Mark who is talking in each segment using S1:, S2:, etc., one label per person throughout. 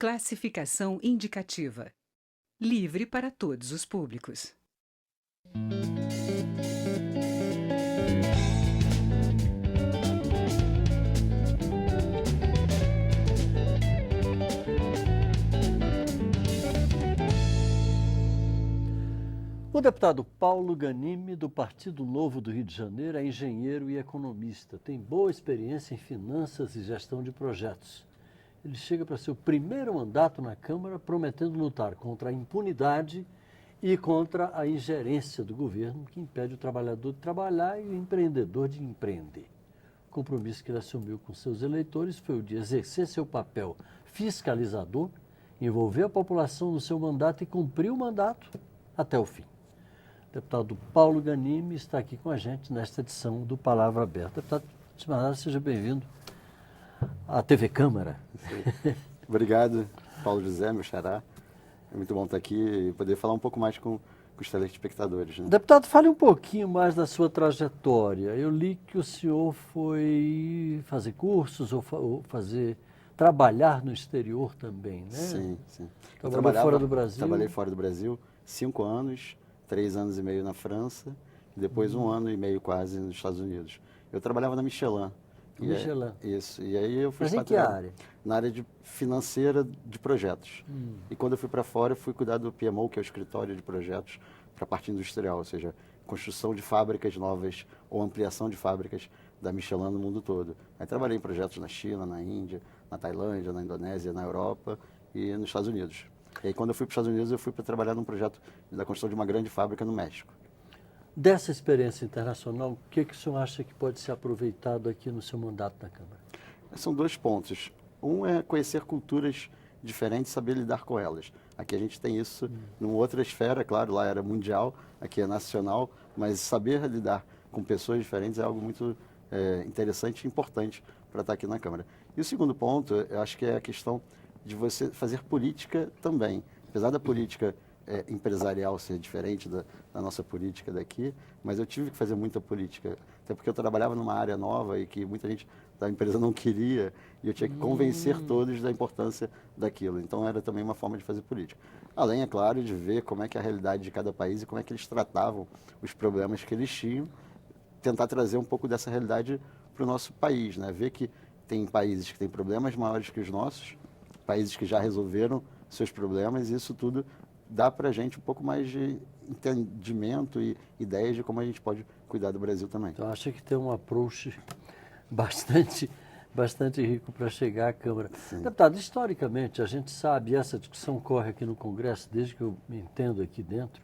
S1: Classificação indicativa. Livre para todos os públicos.
S2: O deputado Paulo Ganimi, do Partido Novo do Rio de Janeiro, é engenheiro e economista. Tem boa experiência em finanças e gestão de projetos. Ele chega para seu primeiro mandato na Câmara prometendo lutar contra a impunidade e contra a ingerência do governo que impede o trabalhador de trabalhar e o empreendedor de empreender. O compromisso que ele assumiu com seus eleitores foi o de exercer seu papel fiscalizador, envolver a população no seu mandato e cumprir o mandato até o fim. O deputado Paulo Ganimi está aqui com a gente nesta edição do Palavra Aberta. Deputado, seja bem-vindo à TV Câmara.
S3: Obrigado, Paulo José, meu xará. É muito bom estar aqui e poder falar um pouco mais com os telespectadores. Né?
S2: Deputado, fale um pouquinho mais da sua trajetória. Eu li que o senhor foi fazer cursos ou trabalhar no exterior também, né?
S3: Sim, sim.
S2: Trabalhou fora do Brasil?
S3: Trabalhei fora do Brasil 5 anos, 3 anos e meio na França e depois 1 ano e meio quase nos Estados Unidos. Eu trabalhava na Michelin.
S2: Michelin.
S3: Isso. E aí eu fui
S2: Mas em que área?
S3: Na área financeira de projetos. E quando eu fui para fora, eu fui cuidar do PMO, que é o escritório de projetos, para a parte industrial, ou seja, construção de fábricas novas ou ampliação de fábricas da Michelin no mundo todo. Aí trabalhei em projetos na China, na Índia, na Tailândia, na Indonésia, na Europa e nos Estados Unidos. E aí quando eu fui para os Estados Unidos, eu fui para trabalhar num projeto da construção de uma grande fábrica no México.
S2: Dessa experiência internacional, o que o senhor acha que pode ser aproveitado aqui no seu mandato na Câmara?
S3: São 2 pontos. Um é conhecer culturas diferentes, saber lidar com elas. Aqui a gente tem isso numa outra esfera, claro, lá era mundial, aqui é nacional, mas saber lidar com pessoas diferentes é algo muito interessante e importante para estar aqui na Câmara. E o segundo ponto, eu acho que é a questão de você fazer política também. Apesar da política empresarial ser diferente da nossa política daqui, mas eu tive que fazer muita política, até porque eu trabalhava numa área nova e que muita gente da empresa não queria, e eu tinha que convencer todos da importância daquilo. Então era também uma forma de fazer política. Além, é claro, de ver como é que é a realidade de cada país e como é que eles tratavam os problemas que eles tinham, tentar trazer um pouco dessa realidade para o nosso país, né? Ver que tem países que têm problemas maiores que os nossos, países que já resolveram seus problemas, e isso tudo dá para a gente um pouco mais de entendimento e ideias de como a gente pode cuidar do Brasil também.
S2: Então, acho que tem um approach bastante rico para chegar à Câmara.
S3: Sim.
S2: Deputado, historicamente, a gente sabe, e essa discussão corre aqui no Congresso, desde que eu me entendo aqui dentro,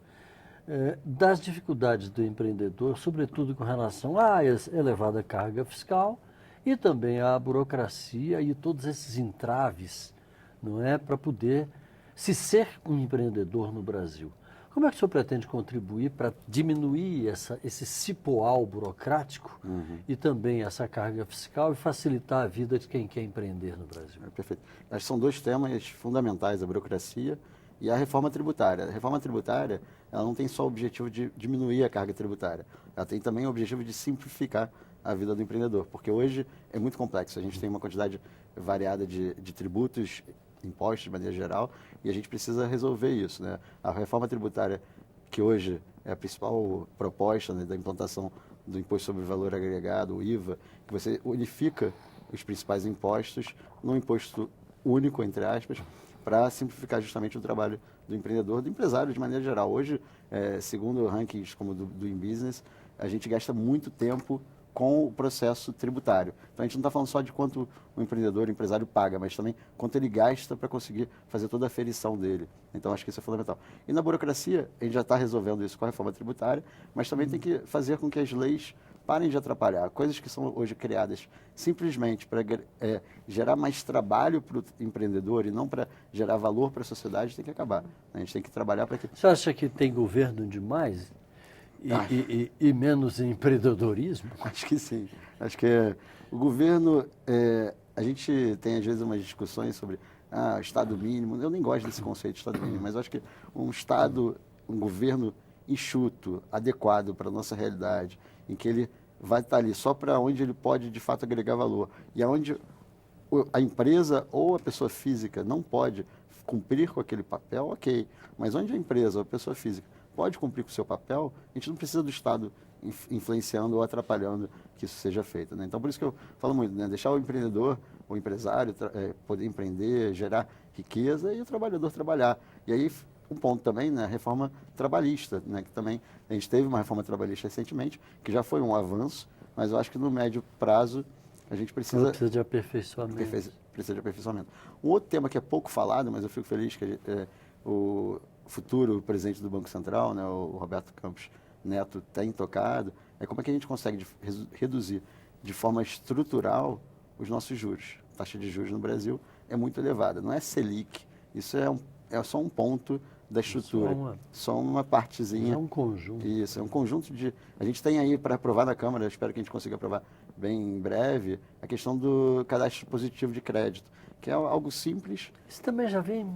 S2: das dificuldades do empreendedor, sobretudo com relação à elevada carga fiscal e também à burocracia e todos esses entraves, não é, para poder se ser um empreendedor no Brasil. Como é que o senhor pretende contribuir para diminuir esse cipoal burocrático e também essa carga fiscal e facilitar a vida de quem quer empreender no Brasil?
S3: Perfeito. Acho que são 2 temas fundamentais, a burocracia e a reforma tributária. A reforma tributária, ela não tem só o objetivo de diminuir a carga tributária, ela tem também o objetivo de simplificar a vida do empreendedor, porque hoje é muito complexo. A gente tem uma quantidade variada de tributos, impostos de maneira geral, e a gente precisa resolver isso, né? A reforma tributária, que hoje é a principal proposta, né, da implantação do Imposto sobre o Valor Agregado, o IVA, que você unifica os principais impostos num imposto único, entre aspas, para simplificar justamente o trabalho do empreendedor, do empresário de maneira geral. Hoje, segundo rankings como do InBusiness, a gente gasta muito tempo com o processo tributário. Então, a gente não está falando só de quanto o empreendedor, o empresário paga, mas também quanto ele gasta para conseguir fazer toda a aferição dele. Então, acho que isso é fundamental. E na burocracia, a gente já está resolvendo isso com a reforma tributária, mas também tem que fazer com que as leis parem de atrapalhar. Coisas que são hoje criadas simplesmente para gerar mais trabalho para o empreendedor e não para gerar valor para a sociedade, tem que acabar. A gente tem que trabalhar para que...
S2: Você acha que tem governo demais? E menos empreendedorismo?
S3: Acho que sim. Acho que o governo, a gente tem às vezes umas discussões sobre Estado mínimo. Eu nem gosto desse conceito de Estado mínimo, mas eu acho que um governo enxuto, adequado para a nossa realidade, em que ele vai estar ali só para onde ele pode de fato agregar valor e aonde a empresa ou a pessoa física não pode cumprir com aquele papel, ok. Mas onde a empresa ou a pessoa física pode cumprir com o seu papel, a gente não precisa do Estado influenciando ou atrapalhando que isso seja feito, né? Então, por isso que eu falo muito, né? Deixar o empreendedor, o empresário poder empreender, gerar riqueza e o trabalhador trabalhar. E aí, um ponto também, né? A reforma trabalhista, né? Que também a gente teve uma reforma trabalhista recentemente, que já foi um avanço, mas eu acho que no médio prazo a gente precisa
S2: de aperfeiçoamento.
S3: Precisa de aperfeiçoamento. Um outro tema que é pouco falado, mas eu fico feliz que o futuro presidente do Banco Central, né, o Roberto Campos Neto, tem tocado, é como é que a gente consegue reduzir de forma estrutural os nossos juros. A taxa de juros no Brasil é muito elevada. Não é Selic, isso é só um ponto da estrutura, só uma partezinha.
S2: É um conjunto.
S3: Isso, é um conjunto de... A gente tem aí para aprovar na Câmara, espero que a gente consiga aprovar bem em breve, a questão do cadastro positivo de crédito, que é algo simples.
S2: Isso também já vem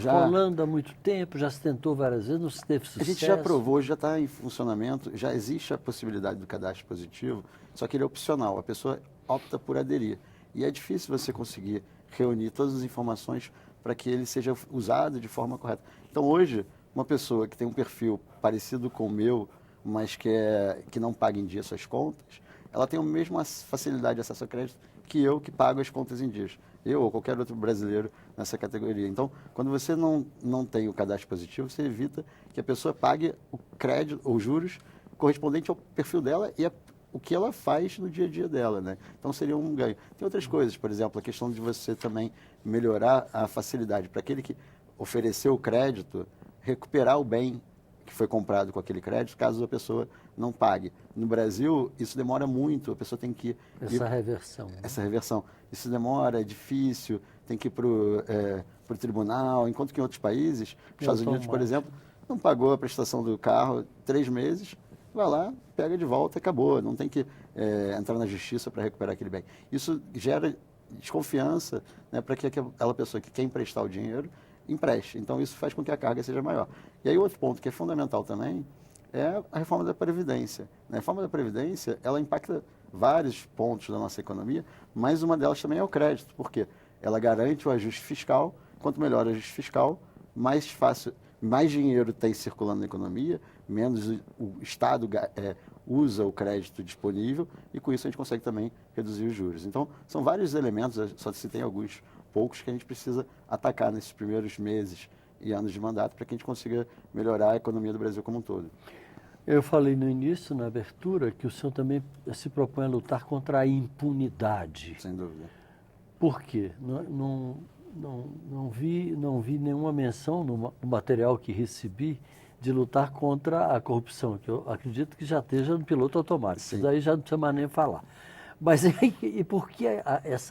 S2: rolando há muito tempo, já se tentou várias vezes, não se teve sucesso.
S3: A gente já aprovou, já está em funcionamento, já existe a possibilidade do cadastro positivo, só que ele é opcional, a pessoa opta por aderir. E é difícil você conseguir reunir todas as informações para que ele seja usado de forma correta. Então, hoje, uma pessoa que tem um perfil parecido com o meu, mas que não paga em dia suas contas, ela tem a mesma facilidade de acesso a crédito que eu, que pago as contas em dias. Eu ou qualquer outro brasileiro nessa categoria. Então, quando você não tem o cadastro positivo, você evita que a pessoa pague o crédito ou juros correspondente ao perfil dela e o que ela faz no dia a dia dela, né? Então, seria um ganho. Tem outras coisas, por exemplo, a questão de você também melhorar a facilidade para aquele que ofereceu o crédito, recuperar o bem que foi comprado com aquele crédito, caso a pessoa não pague. No Brasil, isso demora muito, a pessoa tem que...
S2: Essa reversão.
S3: Essa reversão. Isso demora, é difícil, tem que ir para o tribunal, enquanto que em outros países, nos Estados Unidos, por exemplo, não pagou a prestação do carro 3 meses, vai lá, pega de volta e acabou. Não tem que entrar na justiça para recuperar aquele bem. Isso gera desconfiança, né, para que aquela pessoa que quer emprestar o dinheiro empreste. Então, isso faz com que a carga seja maior. E aí, outro ponto que é fundamental também é a reforma da Previdência. A reforma da Previdência, ela impacta vários pontos da nossa economia, mas uma delas também é o crédito, porque ela garante o ajuste fiscal. Quanto melhor o ajuste fiscal, mais fácil, mais dinheiro tem circulando na economia, menos o Estado usa o crédito disponível e com isso a gente consegue também reduzir os juros. Então, são vários elementos, só se tem alguns poucos que a gente precisa atacar nesses primeiros meses e anos de mandato para que a gente consiga melhorar a economia do Brasil como um todo.
S2: Eu falei no início, na abertura, que o senhor também se propõe a lutar contra a impunidade.
S3: Sem dúvida.
S2: Por quê? Não vi nenhuma menção no material que recebi de lutar contra a corrupção, que eu acredito que já esteja no piloto automático.
S3: Sim.
S2: Isso daí já não precisa mais nem falar. Mas e por que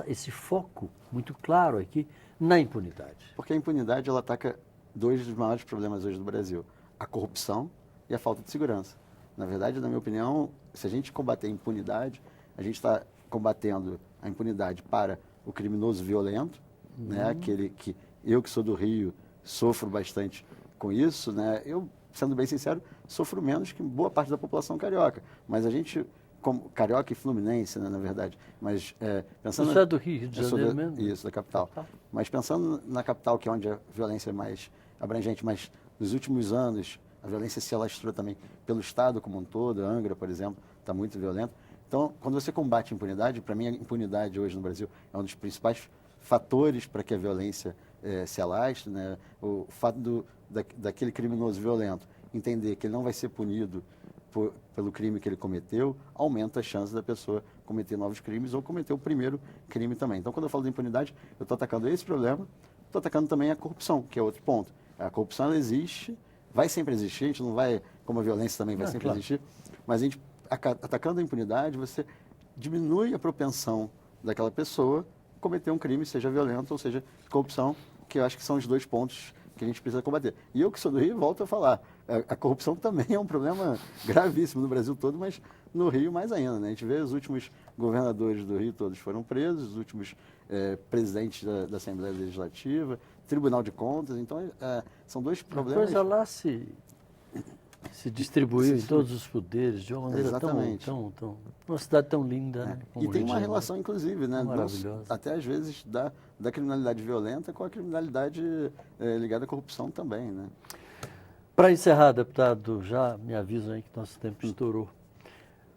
S2: esse foco muito claro aqui na impunidade?
S3: Porque a impunidade ela ataca 2 dos maiores problemas hoje do Brasil: a corrupção e a falta de segurança. Na verdade, na minha opinião, se a gente combater a impunidade, a gente está combatendo a impunidade para o criminoso violento, né? Aquele que eu que sou do Rio sofro bastante com isso, né? Eu, sendo bem sincero, sofro menos que boa parte da população carioca. Mas a gente, como carioca e fluminense, né, na verdade, mas pensando...
S2: Você é do Rio de Janeiro mesmo?
S3: Isso, da capital. Mas pensando na capital, que é onde a violência é mais abrangente, mas nos últimos anos a violência se alastrou também pelo Estado como um todo. A Angra, por exemplo, está muito violenta. Então, quando você combate a impunidade, para mim a impunidade hoje no Brasil é um dos principais fatores para que a violência se alastre, né? O fato daquele criminoso violento entender que ele não vai ser punido pelo crime que ele cometeu, aumenta a chance da pessoa cometer novos crimes ou cometer o primeiro crime também. Então, quando eu falo de impunidade, eu estou atacando esse problema, estou atacando também a corrupção, que é outro ponto. A corrupção, ela existe, vai sempre existir, a gente não vai, como a violência também vai sempre existir, mas a gente, atacando a impunidade, você diminui a propensão daquela pessoa cometer um crime, seja violento ou seja corrupção, que eu acho que são os 2 pontos que a gente precisa combater. E eu que sou do Rio, volto a falar, a corrupção também é um problema gravíssimo no Brasil todo, mas no Rio mais ainda, né? A gente vê os últimos governadores do Rio todos foram presos, os últimos presidentes da Assembleia Legislativa, Tribunal de Contas, então são 2 problemas...
S2: A coisa lá se Se distribuiu em todos os poderes de uma maneira
S3: Exatamente.
S2: uma cidade tão linda, né?
S3: E tem uma relação, inclusive, né?
S2: Maravilhosa.
S3: Até às vezes da criminalidade violenta com a criminalidade ligada à corrupção também, né?
S2: Para encerrar, deputado, já me avisam aí que nosso tempo estourou.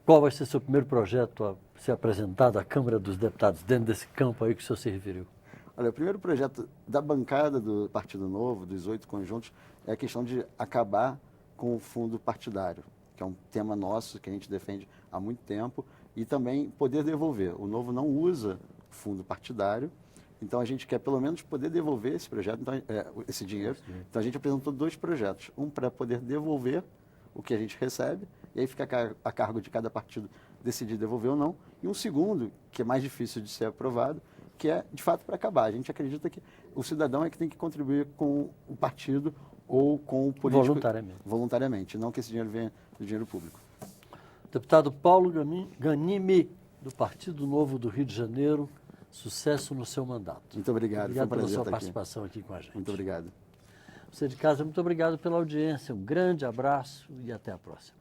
S2: Qual vai ser seu primeiro projeto a ser apresentado à Câmara dos Deputados, dentro desse campo aí que o senhor se referiu?
S3: Olha, o primeiro projeto da bancada do Partido Novo, dos 8 conjuntos, é a questão de acabar com o fundo partidário, que é um tema nosso que a gente defende há muito tempo, e também poder devolver. O Novo não usa fundo partidário, então a gente quer pelo menos poder devolver esse projeto, esse dinheiro. Então a gente apresentou 2 projetos, um para poder devolver o que a gente recebe, e aí fica a cargo de cada partido decidir devolver ou não, e um segundo, que é mais difícil de ser aprovado, que é de fato para acabar. A gente acredita que o cidadão é que tem que contribuir com o partido ou com o político voluntariamente, não que esse dinheiro venha do dinheiro público.
S2: Deputado Paulo Ganimi, do Partido Novo do Rio de Janeiro, sucesso no seu mandato.
S3: Muito obrigado.
S2: Obrigado
S3: Foi um
S2: pela
S3: prazer
S2: sua
S3: estar
S2: participação aqui com a gente.
S3: Muito obrigado.
S2: Você de casa, muito obrigado pela audiência. Um grande abraço e até a próxima.